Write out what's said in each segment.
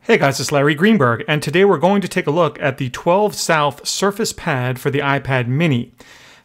Hey guys, it's Larry Greenberg, and today we're going to take a look at the 12 South SurfacePad for the iPad mini.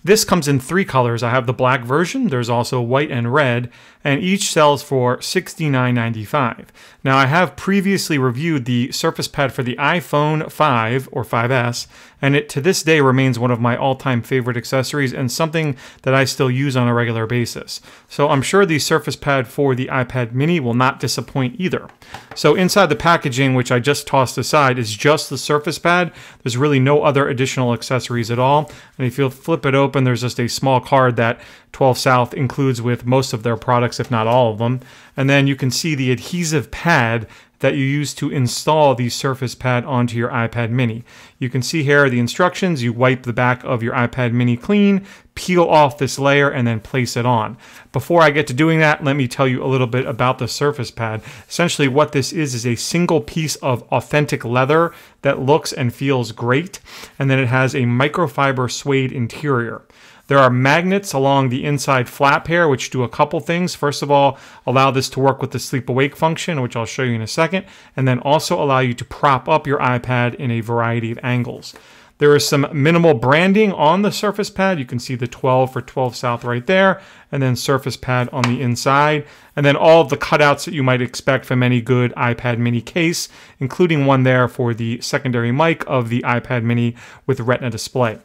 This comes in three colors. I have the black version, there's also white and red, and each sells for $69.95. Now I have previously reviewed the SurfacePad for the iPhone 5 or 5S, and it to this day remains one of my all-time favorite accessories and something that I still use on a regular basis. So I'm sure the SurfacePad for the iPad mini will not disappoint either. So inside the packaging, which I just tossed aside, is just the SurfacePad. There's really no other additional accessories at all. And if you flip it open, there's just a small card that 12 South includes with most of their products, if not all of them. And then you can see the adhesive pad that you use to install the SurfacePad onto your iPad mini. You can see here the instructions. You wipe the back of your iPad mini clean, peel off this layer, and then place it on. Before I get to doing that, let me tell you a little bit about the SurfacePad. Essentially what this is a single piece of authentic leather that looks and feels great, and then it has a microfiber suede interior. There are magnets along the inside flap here, which do a couple things. First of all, allow this to work with the sleep-awake function, which I'll show you in a second, and then also allow you to prop up your iPad in a variety of angles. There is some minimal branding on the SurfacePad. You can see the 12 for 12 South right there, and then SurfacePad on the inside, and then all of the cutouts that you might expect from any good iPad mini case, including one there for the secondary mic of the iPad mini with Retina display.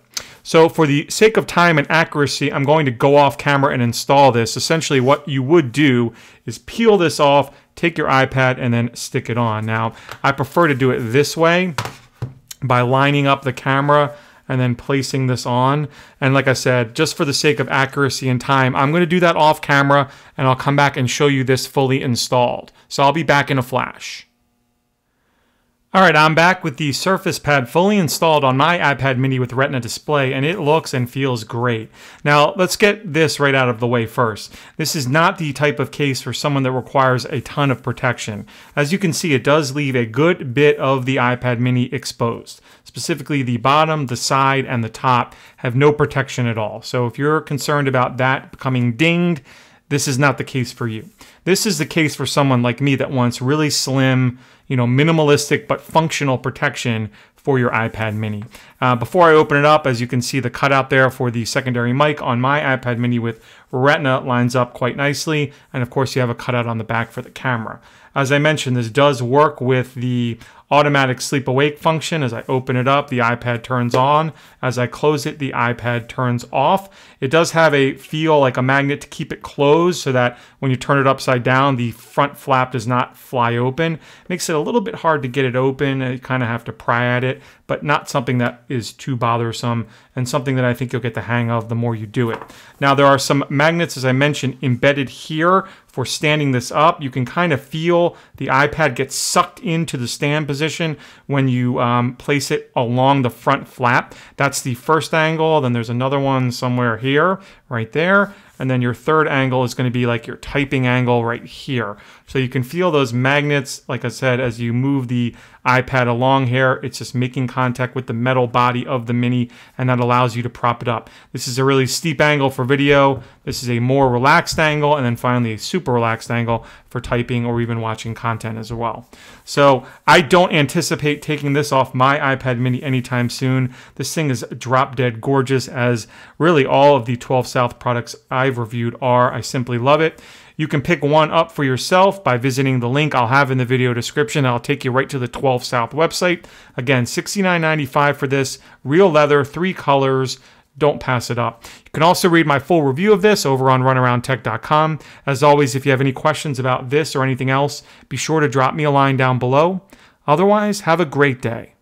So for the sake of time and accuracy, I'm going to go off camera and install this. Essentially what you would do is peel this off, take your iPad, and then stick it on. Now, I prefer to do it this way by lining up the camera and then placing this on. And like I said, just for the sake of accuracy and time, I'm going to do that off camera and I'll come back and show you this fully installed. So I'll be back in a flash. Alright, I'm back with the SurfacePad fully installed on my iPad mini with Retina display, and it looks and feels great. Now, let's get this right out of the way first. This is not the type of case for someone that requires a ton of protection. As you can see, it does leave a good bit of the iPad mini exposed. Specifically, the bottom, the side, and the top have no protection at all. So if you're concerned about that becoming dinged, this is not the case for you. This is the case for someone like me that wants really slim, minimalistic but functional protection for your iPad mini. Before I open it up, as you can see, the cutout there for the secondary mic on my iPad mini with Retina lines up quite nicely, and of course you have a cutout on the back for the camera. As I mentioned, this does work with the automatic sleep awake function. As I open it up, the iPad turns on. As I close it, the iPad turns off. It does have a feel like a magnet to keep it closed so that when you turn it upside down, the front flap does not fly open. Makes it a little bit hard to get it open. You kind of have to pry at it, but not something that is too bothersome and something that I think you'll get the hang of the more you do it. Now, there are some magnets, as I mentioned, embedded here for standing this up. You can kind of feel the iPad get sucked into the stand position when you place it along the front flap. That's the first angle. Then there's another one somewhere here, right there. And then your third angle is going to be like your typing angle right here. So you can feel those magnets, like I said, as you move the iPad along here. It's just making contact with the metal body of the mini, and that allows you to prop it up. This is a really steep angle for video. This is a more relaxed angle, and then finally a super relaxed angle for typing or even watching content as well. So I don't anticipate taking this off my iPad mini anytime soon. This thing is drop dead gorgeous, as really all of the 12 South products I've reviewed are. I simply love it. You can pick one up for yourself by visiting the link I'll have in the video description. I'll take you right to the 12 South website. Again, $69.95 for this. Real leather, 3 colors. Don't pass it up. You can also read my full review of this over on runaroundtech.com. As always, if you have any questions about this or anything else, be sure to drop me a line down below. Otherwise, have a great day.